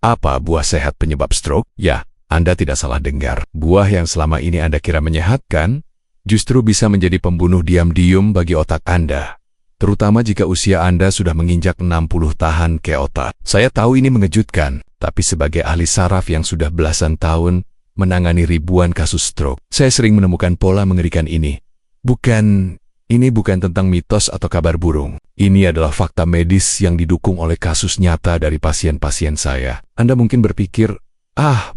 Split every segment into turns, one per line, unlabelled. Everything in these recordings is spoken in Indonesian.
Apa buah sehat penyebab stroke? Ya, Anda tidak salah dengar. Buah yang selama ini Anda kira menyehatkan, justru bisa menjadi pembunuh diam-diam bagi otak Anda. Terutama jika usia Anda sudah menginjak 60 tahun ke otak. Saya tahu ini mengejutkan, tapi sebagai ahli saraf yang sudah belasan tahun menangani ribuan kasus stroke, saya sering menemukan pola mengerikan ini. Ini bukan tentang mitos atau kabar burung. Ini adalah fakta medis yang didukung oleh kasus nyata dari pasien-pasien saya. Anda mungkin berpikir,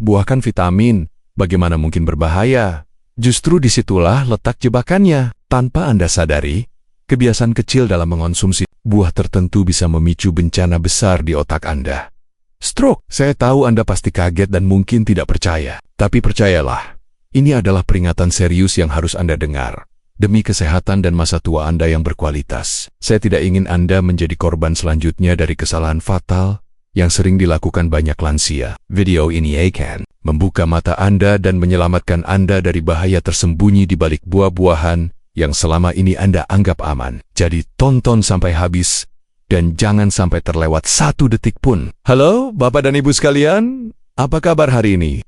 buah kan vitamin, bagaimana mungkin berbahaya? Justru disitulah letak jebakannya. Tanpa Anda sadari, kebiasaan kecil dalam mengonsumsi buah tertentu bisa memicu bencana besar di otak Anda. Stroke. Saya tahu Anda pasti kaget dan mungkin tidak percaya. Tapi percayalah, ini adalah peringatan serius yang harus Anda dengar. Demi kesehatan dan masa tua Anda yang berkualitas. Saya tidak ingin Anda menjadi korban selanjutnya dari kesalahan fatal yang sering dilakukan banyak lansia. Video ini akan membuka mata Anda dan menyelamatkan Anda dari bahaya tersembunyi di balik buah-buahan yang selama ini Anda anggap aman. Jadi tonton sampai habis dan jangan sampai terlewat satu detik pun. Halo Bapak dan Ibu sekalian, apa kabar hari ini?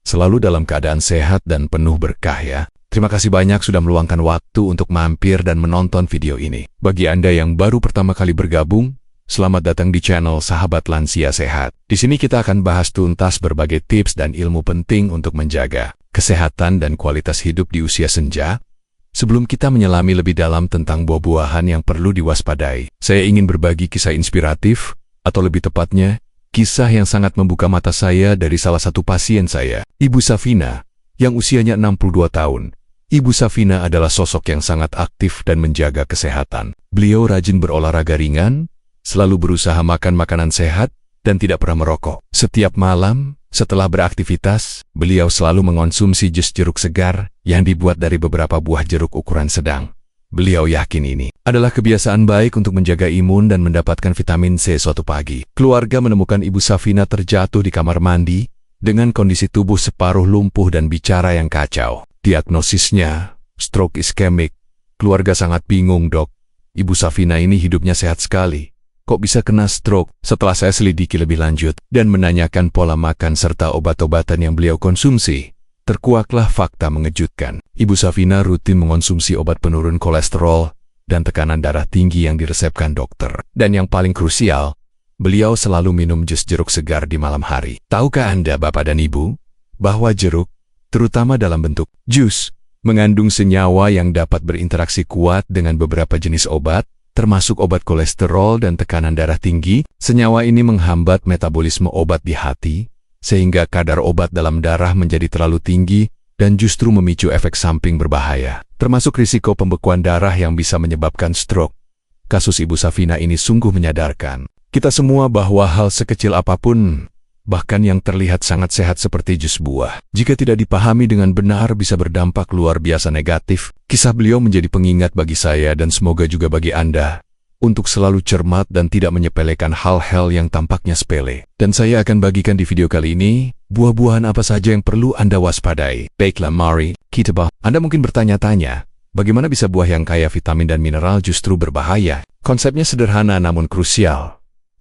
Selalu dalam keadaan sehat dan penuh berkah ya. Terima kasih banyak sudah meluangkan waktu untuk mampir dan menonton video ini. Bagi Anda yang baru pertama kali bergabung, selamat datang di channel Sahabat Lansia Sehat. Di sini kita akan bahas tuntas berbagai tips dan ilmu penting untuk menjaga kesehatan dan kualitas hidup di usia senja. Sebelum kita menyelami lebih dalam tentang buah-buahan yang perlu diwaspadai, saya ingin berbagi kisah inspiratif, atau lebih tepatnya, kisah yang sangat membuka mata saya dari salah satu pasien saya, Ibu Safina, yang usianya 62 tahun. Ibu Safina adalah sosok yang sangat aktif dan menjaga kesehatan. Beliau rajin berolahraga ringan, selalu berusaha makan makanan sehat, dan tidak pernah merokok. Setiap malam, setelah beraktivitas, beliau selalu mengonsumsi jus jeruk segar yang dibuat dari beberapa buah jeruk ukuran sedang. Beliau yakin ini adalah kebiasaan baik untuk menjaga imun dan mendapatkan vitamin C suatu pagi. Keluarga menemukan Ibu Safina terjatuh di kamar mandi dengan kondisi tubuh separuh lumpuh dan bicara yang kacau. Diagnosisnya, stroke iskemik. Keluarga sangat bingung, Dok. Ibu Safina ini hidupnya sehat sekali. Kok bisa kena stroke? Setelah saya selidiki lebih lanjut dan menanyakan pola makan serta obat-obatan yang beliau konsumsi, terkuaklah fakta mengejutkan. Ibu Safina rutin mengonsumsi obat penurun kolesterol dan tekanan darah tinggi yang diresepkan dokter. Dan yang paling krusial, beliau selalu minum jus jeruk segar di malam hari. Tahukah Anda, Bapak dan Ibu, bahwa jeruk, terutama dalam bentuk jus, mengandung senyawa yang dapat berinteraksi kuat dengan beberapa jenis obat, termasuk obat kolesterol dan tekanan darah tinggi. Senyawa ini menghambat metabolisme obat di hati, sehingga kadar obat dalam darah menjadi terlalu tinggi dan justru memicu efek samping berbahaya, termasuk risiko pembekuan darah yang bisa menyebabkan stroke. Kasus Ibu Safina ini sungguh menyadarkan kita semua bahwa hal sekecil apapun, bahkan yang terlihat sangat sehat seperti jus buah, jika tidak dipahami dengan benar bisa berdampak luar biasa negatif. Kisah beliau menjadi pengingat bagi saya dan semoga juga bagi Anda, untuk selalu cermat dan tidak menyepelekan hal-hal yang tampaknya sepele. Dan saya akan bagikan di video kali ini, buah-buahan apa saja yang perlu Anda waspadai. Baiklah, mari kita bahas. Anda mungkin bertanya-tanya, bagaimana bisa buah yang kaya vitamin dan mineral justru berbahaya? Konsepnya sederhana namun krusial.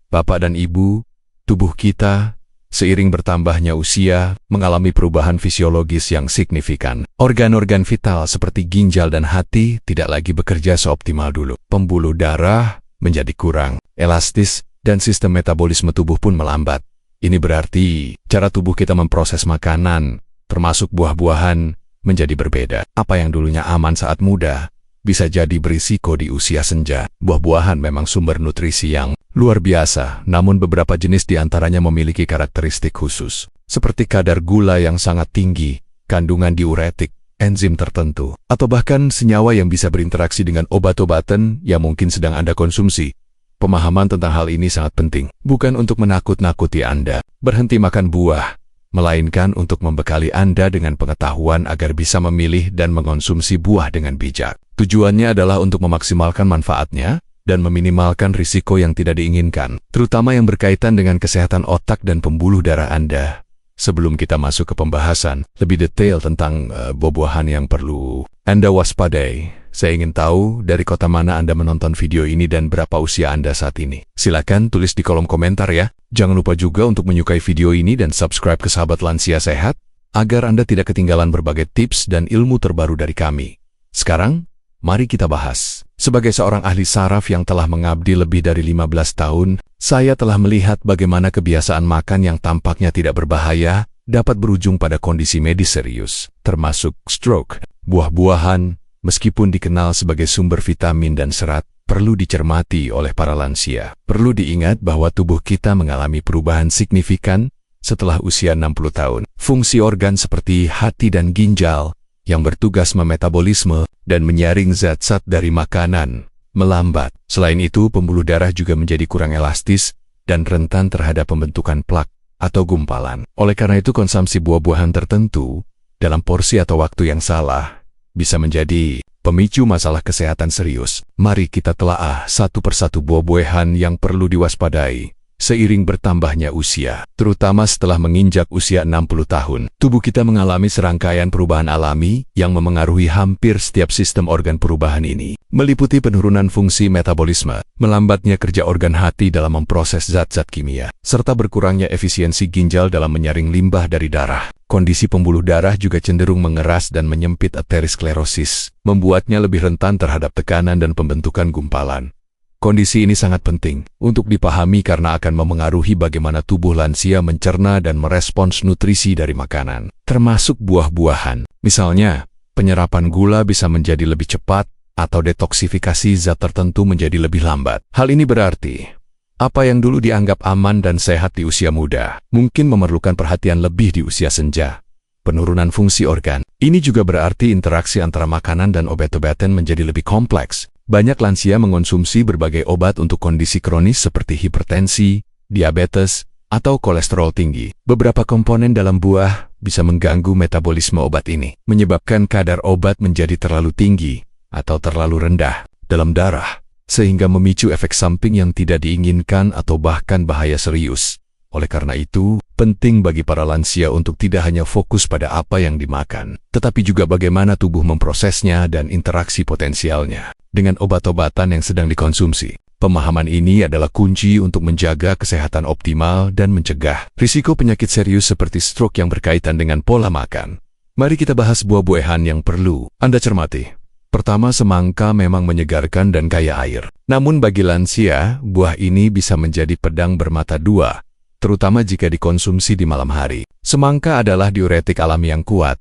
Bapak dan Ibu, tubuh kita seiring bertambahnya usia, mengalami perubahan fisiologis yang signifikan. Organ-organ vital seperti ginjal dan hati tidak lagi bekerja seoptimal dulu. Pembuluh darah menjadi kurang, elastis, dan sistem metabolisme tubuh pun melambat. Ini berarti cara tubuh kita memproses makanan, termasuk buah-buahan, menjadi berbeda. Apa yang dulunya aman saat muda, bisa jadi berisiko di usia senja. Buah-buahan memang sumber nutrisi yang luar biasa, namun beberapa jenis diantaranya memiliki karakteristik khusus, seperti kadar gula yang sangat tinggi, kandungan diuretik, enzim tertentu, atau bahkan senyawa yang bisa berinteraksi dengan obat-obatan yang mungkin sedang Anda konsumsi. Pemahaman tentang hal ini sangat penting, bukan untuk menakut-nakuti Anda berhenti makan buah, melainkan untuk membekali Anda dengan pengetahuan agar bisa memilih dan mengonsumsi buah dengan bijak. Tujuannya adalah untuk memaksimalkan manfaatnya dan meminimalkan risiko yang tidak diinginkan, terutama yang berkaitan dengan kesehatan otak dan pembuluh darah Anda. Sebelum kita masuk ke pembahasan lebih detail tentang buah-buahan yang perlu Anda waspadai, saya ingin tahu dari kota mana Anda menonton video ini dan berapa usia Anda saat ini. Silakan tulis di kolom komentar ya. Jangan lupa juga untuk menyukai video ini dan subscribe ke Sahabat Lansia Sehat, agar Anda tidak ketinggalan berbagai tips dan ilmu terbaru dari kami. Sekarang, mari kita bahas. Sebagai seorang ahli saraf yang telah mengabdi lebih dari 15 tahun, saya telah melihat bagaimana kebiasaan makan yang tampaknya tidak berbahaya dapat berujung pada kondisi medis serius, termasuk stroke. Buah-buahan, meskipun dikenal sebagai sumber vitamin dan serat, perlu dicermati oleh para lansia. Perlu diingat bahwa tubuh kita mengalami perubahan signifikan setelah usia 60 tahun. Fungsi organ seperti hati dan ginjal yang bertugas memetabolisme dan menyaring zat-zat dari makanan melambat. Selain itu, pembuluh darah juga menjadi kurang elastis dan rentan terhadap pembentukan plak atau gumpalan. Oleh karena itu, konsumsi buah-buahan tertentu dalam porsi atau waktu yang salah bisa menjadi pemicu masalah kesehatan serius. Mari kita telaah satu persatu buah-buahan yang perlu diwaspadai seiring bertambahnya usia, terutama setelah menginjak usia 60 tahun. Tubuh kita mengalami serangkaian perubahan alami yang memengaruhi hampir setiap sistem organ perubahan ini, meliputi penurunan fungsi metabolisme, melambatnya kerja organ hati dalam memproses zat-zat kimia, serta berkurangnya efisiensi ginjal dalam menyaring limbah dari darah. Kondisi pembuluh darah juga cenderung mengeras dan menyempit aterosklerosis, membuatnya lebih rentan terhadap tekanan dan pembentukan gumpalan. Kondisi ini sangat penting untuk dipahami karena akan memengaruhi bagaimana tubuh lansia mencerna dan merespons nutrisi dari makanan, termasuk buah-buahan. Misalnya, penyerapan gula bisa menjadi lebih cepat atau detoksifikasi zat tertentu menjadi lebih lambat. Hal ini berarti apa yang dulu dianggap aman dan sehat di usia muda mungkin memerlukan perhatian lebih di usia senja. Penurunan fungsi organ. Ini juga berarti interaksi antara makanan dan obat-obatan menjadi lebih kompleks. Banyak lansia mengonsumsi berbagai obat untuk kondisi kronis seperti hipertensi, diabetes, atau kolesterol tinggi. Beberapa komponen dalam buah bisa mengganggu metabolisme obat ini, menyebabkan kadar obat menjadi terlalu tinggi atau terlalu rendah dalam darah, sehingga memicu efek samping yang tidak diinginkan atau bahkan bahaya serius. Oleh karena itu, penting bagi para lansia untuk tidak hanya fokus pada apa yang dimakan, tetapi juga bagaimana tubuh memprosesnya dan interaksi potensialnya dengan obat-obatan yang sedang dikonsumsi. Pemahaman ini adalah kunci untuk menjaga kesehatan optimal dan mencegah risiko penyakit serius seperti stroke yang berkaitan dengan pola makan. Mari kita bahas buah-buahan yang perlu Anda cermati. Pertama, semangka memang menyegarkan dan kaya air. Namun bagi lansia, buah ini bisa menjadi pedang bermata dua, terutama jika dikonsumsi di malam hari. Semangka adalah diuretik alami yang kuat.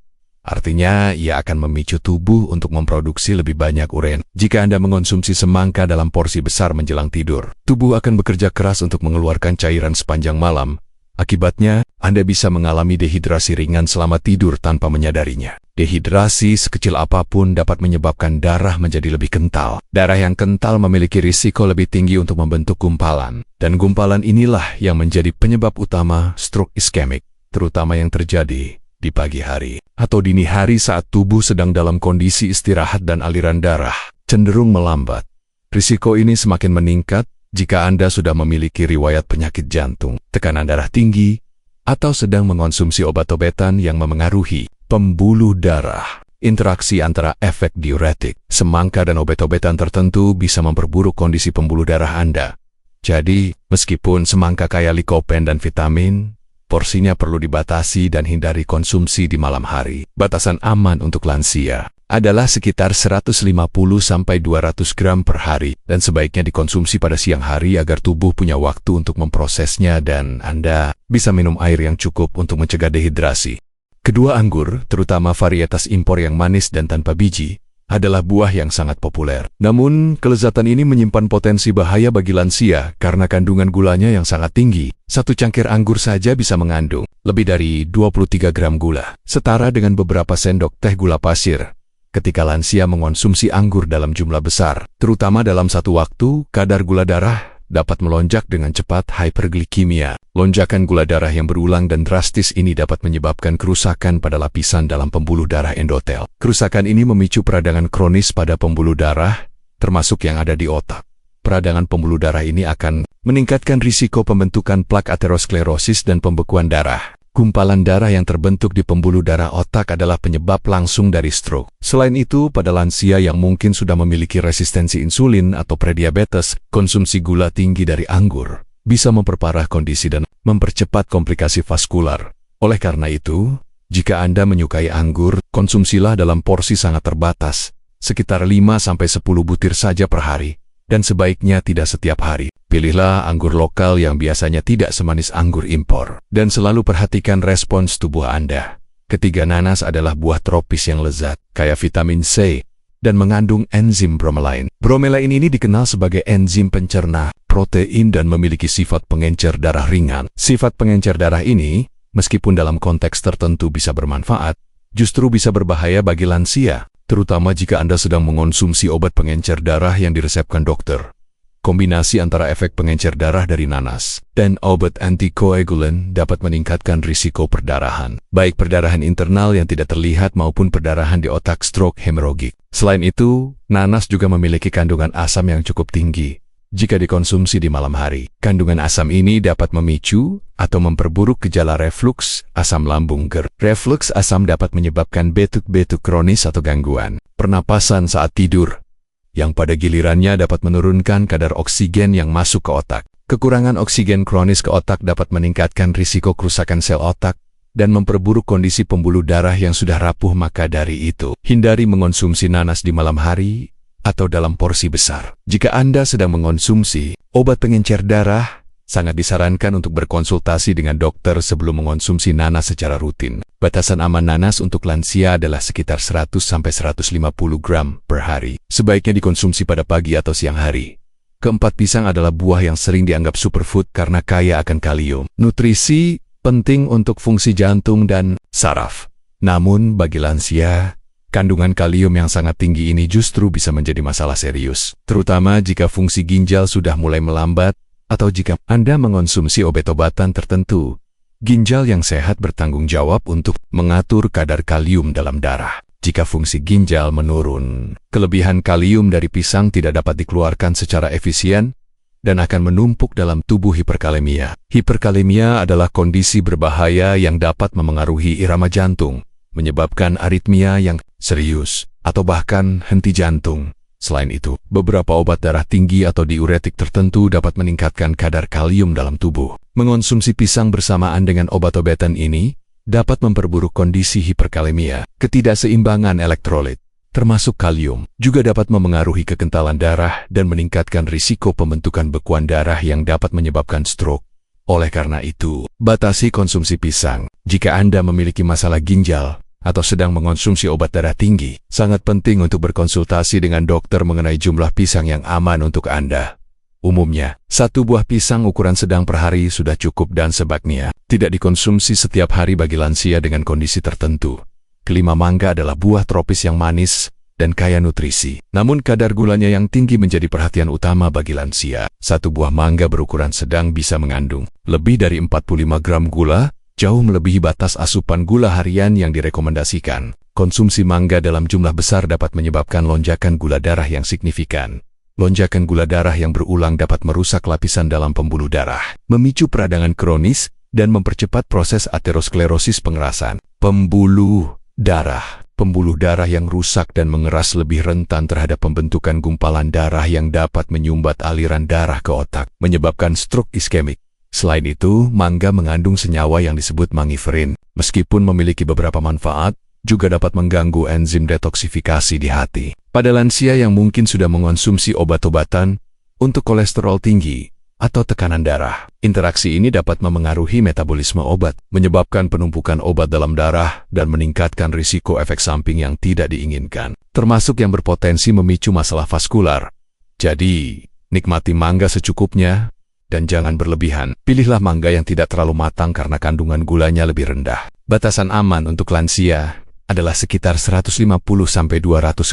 Artinya, ia akan memicu tubuh untuk memproduksi lebih banyak urin. Jika Anda mengonsumsi semangka dalam porsi besar menjelang tidur, tubuh akan bekerja keras untuk mengeluarkan cairan sepanjang malam. Akibatnya, Anda bisa mengalami dehidrasi ringan selama tidur tanpa menyadarinya. Dehidrasi sekecil apapun dapat menyebabkan darah menjadi lebih kental. Darah yang kental memiliki risiko lebih tinggi untuk membentuk gumpalan. Dan gumpalan inilah yang menjadi penyebab utama stroke iskemik, terutama yang terjadi di pagi hari atau dini hari saat tubuh sedang dalam kondisi istirahat dan aliran darah cenderung melambat. Risiko ini semakin meningkat jika Anda sudah memiliki riwayat penyakit jantung, tekanan darah tinggi, atau sedang mengonsumsi obat-obatan yang memengaruhi pembuluh darah. Interaksi antara efek diuretik, semangka dan obat-obatan tertentu bisa memperburuk kondisi pembuluh darah Anda. Jadi, meskipun semangka kaya likopen dan vitamin, porsinya perlu dibatasi dan hindari konsumsi di malam hari. Batasan aman untuk lansia adalah sekitar 150–200 gram per hari dan sebaiknya dikonsumsi pada siang hari agar tubuh punya waktu untuk memprosesnya dan Anda bisa minum air yang cukup untuk mencegah dehidrasi. Kedua, anggur, terutama varietas impor yang manis dan tanpa biji, adalah buah yang sangat populer. Namun, kelezatan ini menyimpan potensi bahaya bagi lansia karena kandungan gulanya yang sangat tinggi. Satu cangkir anggur saja bisa mengandung lebih dari 23 gram gula, setara dengan beberapa sendok teh gula pasir. Ketika lansia mengonsumsi anggur dalam jumlah besar, terutama dalam satu waktu, kadar gula darah dapat melonjak dengan cepat hiperglikemia. Lonjakan gula darah yang berulang dan drastis ini dapat menyebabkan kerusakan pada lapisan dalam pembuluh darah endotel. Kerusakan ini memicu peradangan kronis pada pembuluh darah, termasuk yang ada di otak. Peradangan pembuluh darah ini akan meningkatkan risiko pembentukan plak aterosklerosis dan pembekuan darah. Gumpalan darah yang terbentuk di pembuluh darah otak adalah penyebab langsung dari stroke. Selain itu, pada lansia yang mungkin sudah memiliki resistensi insulin atau prediabetes, konsumsi gula tinggi dari anggur bisa memperparah kondisi dan mempercepat komplikasi vaskular. Oleh karena itu, jika Anda menyukai anggur, konsumsilah dalam porsi sangat terbatas, sekitar 5-10 butir saja per hari, dan sebaiknya tidak setiap hari. Pilihlah anggur lokal yang biasanya tidak semanis anggur impor. Dan selalu perhatikan respons tubuh Anda. Ketiga, nanas adalah buah tropis yang lezat, kaya vitamin C, dan mengandung enzim bromelain. Bromelain ini dikenal sebagai enzim pencerna protein dan memiliki sifat pengencer darah ringan. Sifat pengencer darah ini, meskipun dalam konteks tertentu bisa bermanfaat, justru bisa berbahaya bagi lansia, terutama jika Anda sedang mengonsumsi obat pengencer darah yang diresepkan dokter. Kombinasi antara efek pengencer darah dari nanas dan obat antikoagulan dapat meningkatkan risiko perdarahan, baik perdarahan internal yang tidak terlihat maupun perdarahan di otak stroke hemoragik. Selain itu, nanas juga memiliki kandungan asam yang cukup tinggi. Jika dikonsumsi di malam hari, kandungan asam ini dapat memicu atau memperburuk gejala refluks asam lambung. Refluks asam dapat menyebabkan batuk-batuk kronis atau gangguan pernapasan saat tidur, yang pada gilirannya dapat menurunkan kadar oksigen yang masuk ke otak. Kekurangan oksigen kronis ke otak dapat meningkatkan risiko kerusakan sel otak dan memperburuk kondisi pembuluh darah yang sudah rapuh. Maka dari itu, hindari mengonsumsi nanas di malam hari atau dalam porsi besar. Jika Anda sedang mengonsumsi obat pengencer darah, sangat disarankan untuk berkonsultasi dengan dokter sebelum mengonsumsi nanas secara rutin. Batasan aman nanas untuk lansia adalah sekitar 100-150 gram per hari. Sebaiknya dikonsumsi pada pagi atau siang hari. Keempat, pisang adalah buah yang sering dianggap superfood karena kaya akan kalium. Nutrisi penting untuk fungsi jantung dan saraf. Namun bagi lansia, kandungan kalium yang sangat tinggi ini justru bisa menjadi masalah serius, terutama jika fungsi ginjal sudah mulai melambat atau jika Anda mengonsumsi obat-obatan tertentu. Ginjal yang sehat bertanggung jawab untuk mengatur kadar kalium dalam darah. Jika fungsi ginjal menurun, kelebihan kalium dari pisang tidak dapat dikeluarkan secara efisien dan akan menumpuk dalam tubuh. Hiperkalemia. Hiperkalemia adalah kondisi berbahaya yang dapat memengaruhi irama jantung, menyebabkan aritmia yang serius atau bahkan henti jantung. Selain itu, beberapa obat darah tinggi atau diuretik tertentu dapat meningkatkan kadar kalium dalam tubuh. Mengonsumsi pisang bersamaan dengan obat-obatan ini dapat memperburuk kondisi hiperkalemia. Ketidakseimbangan elektrolit, termasuk kalium, juga dapat memengaruhi kekentalan darah dan meningkatkan risiko pembentukan bekuan darah yang dapat menyebabkan stroke. Oleh karena itu, batasi konsumsi pisang. Jika Anda memiliki masalah ginjal atau sedang mengonsumsi obat darah tinggi, sangat penting untuk berkonsultasi dengan dokter mengenai jumlah pisang yang aman untuk Anda. Umumnya, 1 buah pisang ukuran sedang per hari sudah cukup dan sebaiknya tidak dikonsumsi setiap hari bagi lansia dengan kondisi tertentu. Kelima, mangga adalah buah tropis yang manis dan kaya nutrisi. Namun kadar gulanya yang tinggi menjadi perhatian utama bagi lansia. 1 buah mangga berukuran sedang bisa mengandung lebih dari 45 gram gula, jauh melebihi batas asupan gula harian yang direkomendasikan. Konsumsi mangga dalam jumlah besar dapat menyebabkan lonjakan gula darah yang signifikan. Lonjakan gula darah yang berulang dapat merusak lapisan dalam pembuluh darah, memicu peradangan kronis, dan mempercepat proses aterosklerosis pengerasan pembuluh darah. Pembuluh darah yang rusak dan mengeras lebih rentan terhadap pembentukan gumpalan darah yang dapat menyumbat aliran darah ke otak, menyebabkan stroke iskemik. Selain itu, mangga mengandung senyawa yang disebut mangiferin. Meskipun memiliki beberapa manfaat, juga dapat mengganggu enzim detoksifikasi di hati. Pada lansia yang mungkin sudah mengonsumsi obat-obatan untuk kolesterol tinggi atau tekanan darah, interaksi ini dapat memengaruhi metabolisme obat, menyebabkan penumpukan obat dalam darah dan meningkatkan risiko efek samping yang tidak diinginkan, termasuk yang berpotensi memicu masalah vaskular. Jadi, nikmati mangga secukupnya dan jangan berlebihan. Pilihlah mangga yang tidak terlalu matang karena kandungan gulanya lebih rendah. Batasan aman untuk lansia adalah sekitar 150-200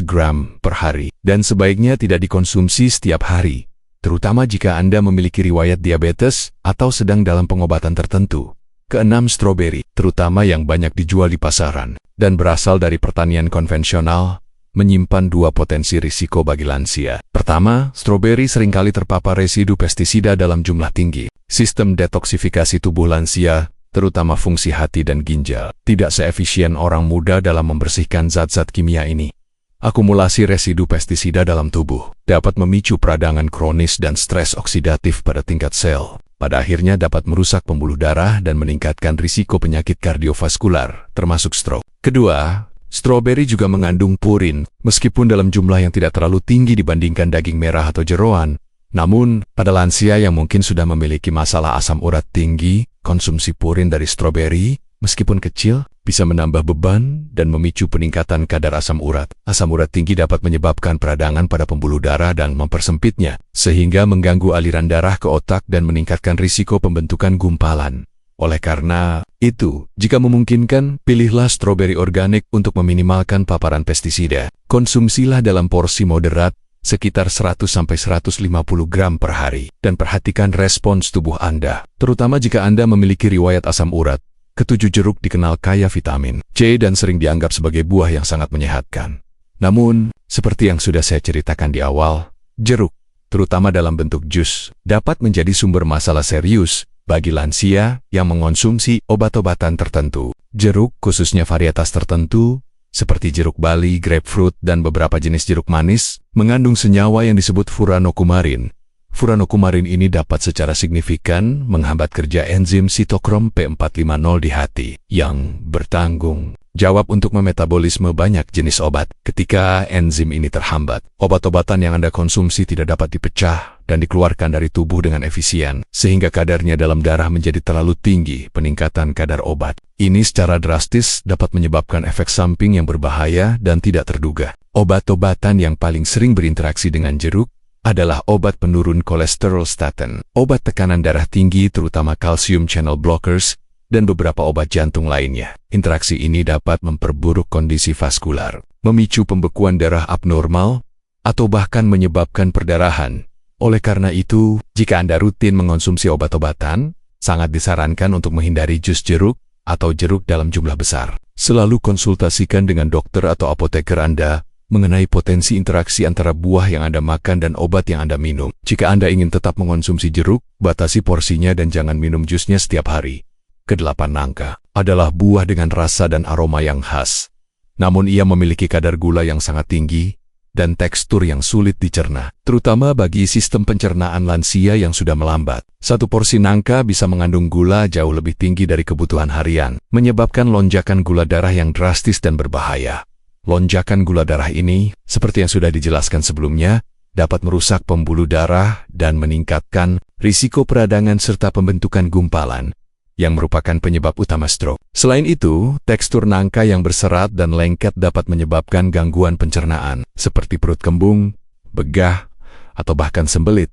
gram per hari, dan sebaiknya tidak dikonsumsi setiap hari, terutama jika Anda memiliki riwayat diabetes atau sedang dalam pengobatan tertentu. Keenam, stroberi, terutama yang banyak dijual di pasaran dan berasal dari pertanian konvensional, menyimpan 2 potensi risiko bagi lansia. Pertama, stroberi seringkali terpapar residu pestisida dalam jumlah tinggi. Sistem detoksifikasi tubuh lansia, terutama fungsi hati dan ginjal, tidak seefisien orang muda dalam membersihkan zat-zat kimia ini. Akumulasi residu pestisida dalam tubuh dapat memicu peradangan kronis dan stres oksidatif pada tingkat sel. pada akhirnya dapat merusak pembuluh darah dan meningkatkan risiko penyakit kardiovaskular, termasuk stroke. Kedua, stroberi juga mengandung purin, meskipun dalam jumlah yang tidak terlalu tinggi dibandingkan daging merah atau jeroan. Namun, pada lansia yang mungkin sudah memiliki masalah asam urat tinggi, konsumsi purin dari stroberi, meskipun kecil, bisa menambah beban dan memicu peningkatan kadar asam urat. Asam urat tinggi dapat menyebabkan peradangan pada pembuluh darah dan mempersempitnya, sehingga mengganggu aliran darah ke otak dan meningkatkan risiko pembentukan gumpalan. Oleh karena itu, jika memungkinkan, pilihlah stroberi organik untuk meminimalkan paparan pestisida. Konsumsilah dalam porsi moderat, sekitar 100–150 gram per hari, dan perhatikan respons tubuh Anda, terutama jika Anda memiliki riwayat asam urat. Ketujuh, jeruk dikenal kaya vitamin C dan sering dianggap sebagai buah yang sangat menyehatkan. Namun, seperti yang sudah saya ceritakan di awal, jeruk, terutama dalam bentuk jus, dapat menjadi sumber masalah serius bagi lansia yang mengonsumsi obat-obatan tertentu. Jeruk, khususnya varietas tertentu, seperti jeruk bali, grapefruit, dan beberapa jenis jeruk manis, mengandung senyawa yang disebut furanokumarin. Furanokumarin ini dapat secara signifikan menghambat kerja enzim sitokrom P450 di hati, yang bertanggung jawab untuk memetabolisme banyak jenis obat. Ketika enzim ini terhambat, obat-obatan yang Anda konsumsi tidak dapat dipecah dan dikeluarkan dari tubuh dengan efisien, sehingga kadarnya dalam darah menjadi terlalu tinggi. Peningkatan kadar obat ini secara drastis dapat menyebabkan efek samping yang berbahaya dan tidak terduga. Obat-obatan yang paling sering berinteraksi dengan jeruk adalah obat penurun kolesterol statin, obat tekanan darah tinggi terutama calcium channel blockers, dan beberapa obat jantung lainnya. Interaksi ini dapat memperburuk kondisi vaskular, memicu pembekuan darah abnormal, atau bahkan menyebabkan perdarahan. Oleh karena itu, jika Anda rutin mengonsumsi obat-obatan, sangat disarankan untuk menghindari jus jeruk atau jeruk dalam jumlah besar. Selalu konsultasikan dengan dokter atau apoteker Anda mengenai potensi interaksi antara buah yang Anda makan dan obat yang Anda minum. Jika Anda ingin tetap mengonsumsi jeruk, batasi porsinya dan jangan minum jusnya setiap hari. Kedelapan, nangka adalah buah dengan rasa dan aroma yang khas. Namun ia memiliki kadar gula yang sangat tinggi dan tekstur yang sulit dicerna, terutama bagi sistem pencernaan lansia yang sudah melambat. Satu porsi nangka bisa mengandung gula jauh lebih tinggi dari kebutuhan harian, menyebabkan lonjakan gula darah yang drastis dan berbahaya. Lonjakan gula darah ini, seperti yang sudah dijelaskan sebelumnya, dapat merusak pembuluh darah dan meningkatkan risiko peradangan serta pembentukan gumpalan, yang merupakan penyebab utama stroke. Selain itu, tekstur nangka yang berserat dan lengket dapat menyebabkan gangguan pencernaan, seperti perut kembung, begah, atau bahkan sembelit,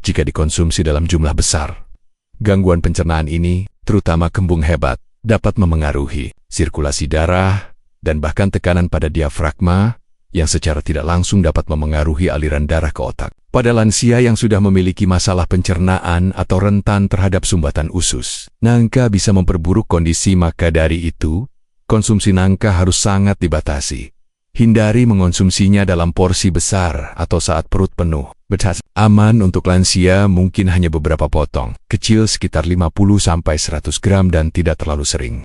jika dikonsumsi dalam jumlah besar. Gangguan pencernaan ini, terutama kembung hebat, dapat memengaruhi sirkulasi darah, dan bahkan tekanan pada diafragma, yang secara tidak langsung dapat memengaruhi aliran darah ke otak. Pada lansia yang sudah memiliki masalah pencernaan atau rentan terhadap sumbatan usus, nangka bisa memperburuk kondisi. Maka dari itu, konsumsi nangka harus sangat dibatasi. Hindari mengonsumsinya dalam porsi besar atau saat perut penuh. Aman untuk lansia mungkin hanya beberapa potong, kecil sekitar 50–100 gram dan tidak terlalu sering.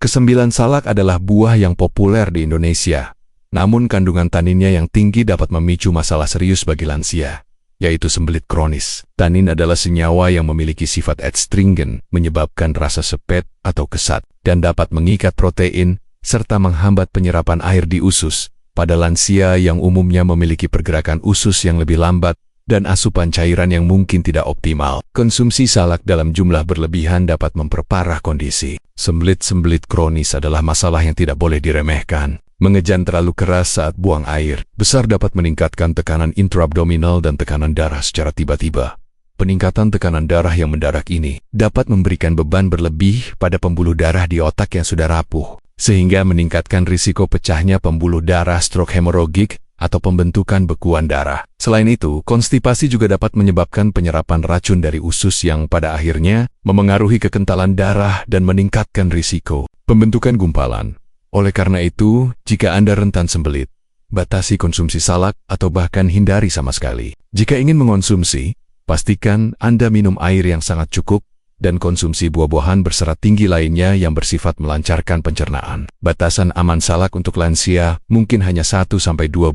Kesembilan, salak adalah buah yang populer di Indonesia. Namun kandungan taninnya yang tinggi dapat memicu masalah serius bagi lansia, yaitu sembelit kronis. Tanin adalah senyawa yang memiliki sifat adstringen, menyebabkan rasa sepet atau kesat, dan dapat mengikat protein, serta menghambat penyerapan air di usus. Pada lansia yang umumnya memiliki pergerakan usus yang lebih lambat, dan asupan cairan yang mungkin tidak optimal, konsumsi salak dalam jumlah berlebihan dapat memperparah kondisi. Sembelit-sembelit kronis adalah masalah yang tidak boleh diremehkan. Mengejan terlalu keras saat buang air besar dapat meningkatkan tekanan intraabdominal dan tekanan darah secara tiba-tiba. Peningkatan tekanan darah yang mendadak ini dapat memberikan beban berlebih pada pembuluh darah di otak yang sudah rapuh, sehingga meningkatkan risiko pecahnya pembuluh darah stroke hemoragik atau pembentukan bekuan darah. Selain itu, konstipasi juga dapat menyebabkan penyerapan racun dari usus yang pada akhirnya memengaruhi kekentalan darah dan meningkatkan risiko pembentukan gumpalan. Oleh karena itu, jika Anda rentan sembelit, batasi konsumsi salak atau bahkan hindari sama sekali. Jika ingin mengonsumsi, pastikan Anda minum air yang sangat cukup dan konsumsi buah-buahan berserat tinggi lainnya yang bersifat melancarkan pencernaan. Batasan aman salak untuk lansia mungkin hanya 1–2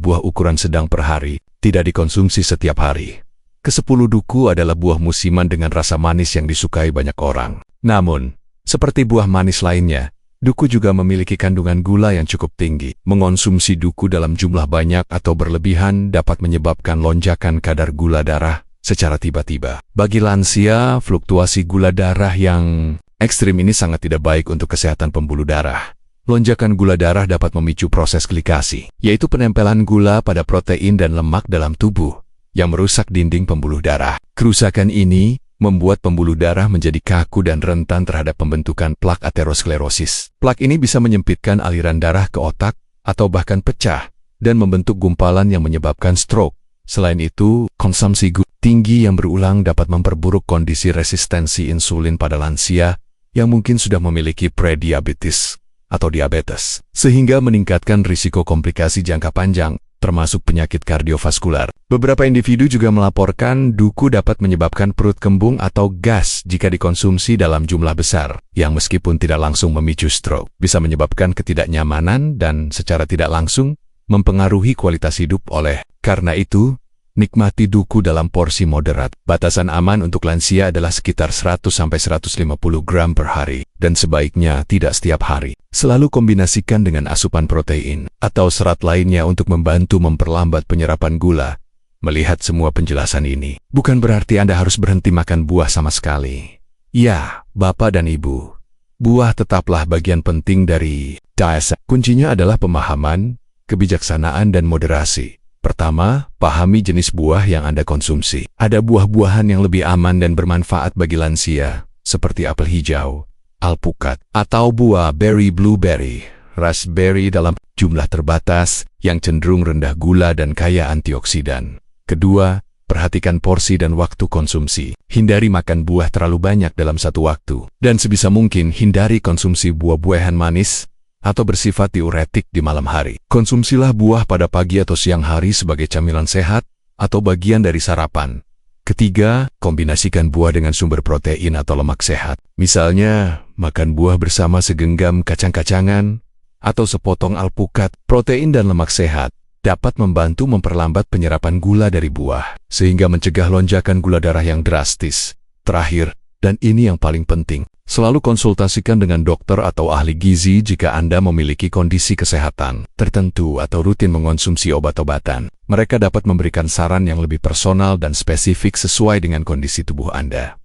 buah ukuran sedang per hari, tidak dikonsumsi setiap hari. Ke-10 duku adalah buah musiman dengan rasa manis yang disukai banyak orang. Namun, seperti buah manis lainnya, duku juga memiliki kandungan gula yang cukup tinggi. Mengonsumsi duku dalam jumlah banyak atau berlebihan dapat menyebabkan lonjakan kadar gula darah secara tiba-tiba. Bagi lansia, fluktuasi gula darah yang ekstrim ini sangat tidak baik untuk kesehatan pembuluh darah. Lonjakan gula darah dapat memicu proses glikasi, yaitu penempelan gula pada protein dan lemak dalam tubuh, yang merusak dinding pembuluh darah. Kerusakan ini membuat pembuluh darah menjadi kaku dan rentan terhadap pembentukan plak aterosklerosis. Plak ini bisa menyempitkan aliran darah ke otak atau bahkan pecah dan membentuk gumpalan yang menyebabkan stroke. Selain itu, konsumsi gula tinggi yang berulang dapat memperburuk kondisi resistensi insulin pada lansia yang mungkin sudah memiliki prediabetes atau diabetes, sehingga meningkatkan risiko komplikasi jangka panjang, termasuk penyakit kardiovaskular. Beberapa individu juga melaporkan duku dapat menyebabkan perut kembung atau gas jika dikonsumsi dalam jumlah besar, yang meskipun tidak langsung memicu stroke, bisa menyebabkan ketidaknyamanan dan secara tidak langsung mempengaruhi kualitas hidup. Oleh karena itu, nikmati duku dalam porsi moderat. Batasan aman untuk lansia adalah sekitar 100–150 gram per hari, dan sebaiknya tidak setiap hari. Selalu kombinasikan dengan asupan protein atau serat lainnya untuk membantu memperlambat penyerapan gula. Melihat semua penjelasan ini, bukan berarti Anda harus berhenti makan buah sama sekali. Ya, Bapak dan Ibu, buah tetaplah bagian penting dari diet. Kuncinya adalah pemahaman, kebijaksanaan, dan moderasi. Pertama, pahami jenis buah yang Anda konsumsi. Ada buah-buahan yang lebih aman dan bermanfaat bagi lansia, seperti apel hijau, alpukat, atau buah berry blueberry, raspberry dalam jumlah terbatas yang cenderung rendah gula dan kaya antioksidan. Kedua, perhatikan porsi dan waktu konsumsi. Hindari makan buah terlalu banyak dalam satu waktu, dan sebisa mungkin hindari konsumsi buah-buahan manis atau bersifat diuretik di malam hari. Konsumsilah buah pada pagi atau siang hari sebagai camilan sehat atau bagian dari sarapan. Ketiga, kombinasikan buah dengan sumber protein atau lemak sehat. Misalnya, makan buah bersama segenggam kacang-kacangan atau sepotong alpukat. Protein dan lemak sehat dapat membantu memperlambat penyerapan gula dari buah, sehingga mencegah lonjakan gula darah yang drastis. Terakhir, dan ini yang paling penting, selalu konsultasikan dengan dokter atau ahli gizi jika Anda memiliki kondisi kesehatan tertentu atau rutin mengonsumsi obat-obatan. Mereka dapat memberikan saran yang lebih personal dan spesifik sesuai dengan kondisi tubuh Anda.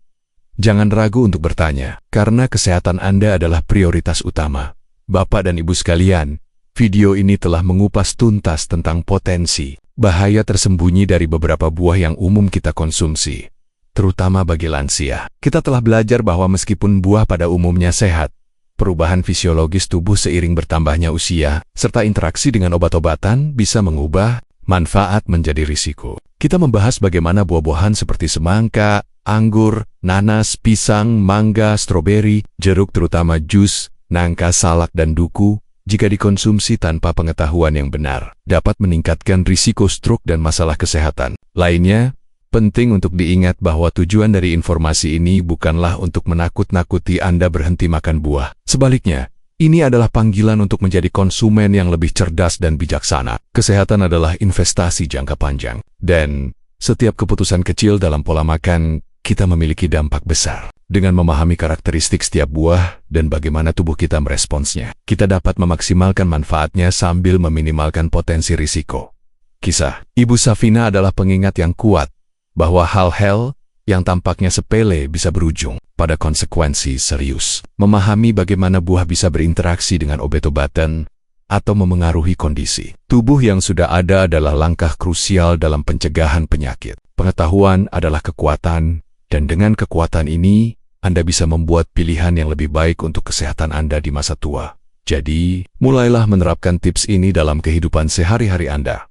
Jangan ragu untuk bertanya, karena kesehatan Anda adalah prioritas utama. Bapak dan Ibu sekalian, video ini telah mengupas tuntas tentang potensi, bahaya tersembunyi dari beberapa buah yang umum kita konsumsi, terutama bagi lansia. Kita telah belajar bahwa meskipun buah pada umumnya sehat, perubahan fisiologis tubuh seiring bertambahnya usia, serta interaksi dengan obat-obatan bisa mengubah manfaat menjadi risiko. Kita membahas bagaimana buah-buahan seperti semangka, anggur, nanas, pisang, mangga, stroberi, jeruk terutama jus, nangka, salak, dan duku, jika dikonsumsi tanpa pengetahuan yang benar, dapat meningkatkan risiko stroke dan masalah kesehatan lainnya. Penting untuk diingat bahwa tujuan dari informasi ini bukanlah untuk menakut-nakuti Anda berhenti makan buah. Sebaliknya, ini adalah panggilan untuk menjadi konsumen yang lebih cerdas dan bijaksana. Kesehatan adalah investasi jangka panjang, dan setiap keputusan kecil dalam pola makan kita memiliki dampak besar. Dengan memahami karakteristik setiap buah dan bagaimana tubuh kita meresponsnya, kita dapat memaksimalkan manfaatnya sambil meminimalkan potensi risiko. Kisah Ibu Safina adalah pengingat yang kuat bahwa hal-hal yang tampaknya sepele bisa berujung pada konsekuensi serius. Memahami bagaimana buah bisa berinteraksi dengan obat-obatan atau memengaruhi kondisi tubuh yang sudah ada adalah langkah krusial dalam pencegahan penyakit. Pengetahuan adalah kekuatan, dan dengan kekuatan ini, Anda bisa membuat pilihan yang lebih baik untuk kesehatan Anda di masa tua. Jadi, mulailah menerapkan tips ini dalam kehidupan sehari-hari Anda.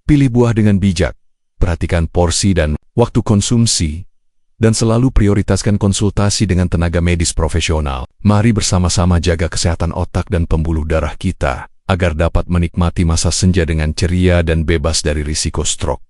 Pilih buah dengan bijak, perhatikan porsi dan waktu konsumsi, dan selalu prioritaskan konsultasi dengan tenaga medis profesional. Mari bersama-sama jaga kesehatan otak dan pembuluh darah kita, agar dapat menikmati masa senja dengan ceria dan bebas dari risiko stroke.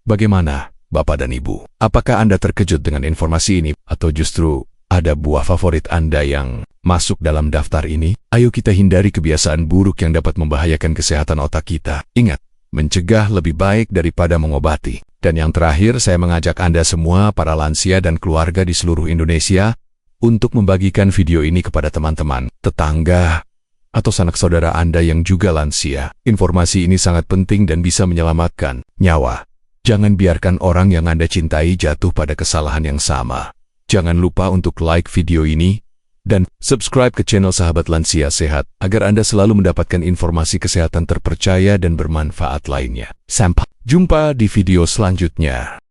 Bagaimana, Bapak dan Ibu? Apakah Anda terkejut dengan informasi ini, atau justru ada buah favorit Anda yang masuk dalam daftar ini? Ayo kita hindari kebiasaan buruk yang dapat membahayakan kesehatan otak kita. Ingat, mencegah lebih baik daripada mengobati. Dan yang terakhir, saya mengajak Anda semua, para lansia dan keluarga di seluruh Indonesia, untuk membagikan video ini kepada teman-teman, tetangga, atau sanak saudara Anda yang juga lansia. Informasi ini sangat penting dan bisa menyelamatkan nyawa. Jangan biarkan orang yang Anda cintai jatuh pada kesalahan yang sama. Jangan lupa untuk like video ini dan subscribe ke channel Sahabat Lansia Sehat agar Anda selalu mendapatkan informasi kesehatan terpercaya dan bermanfaat lainnya. Sampai jumpa di video selanjutnya.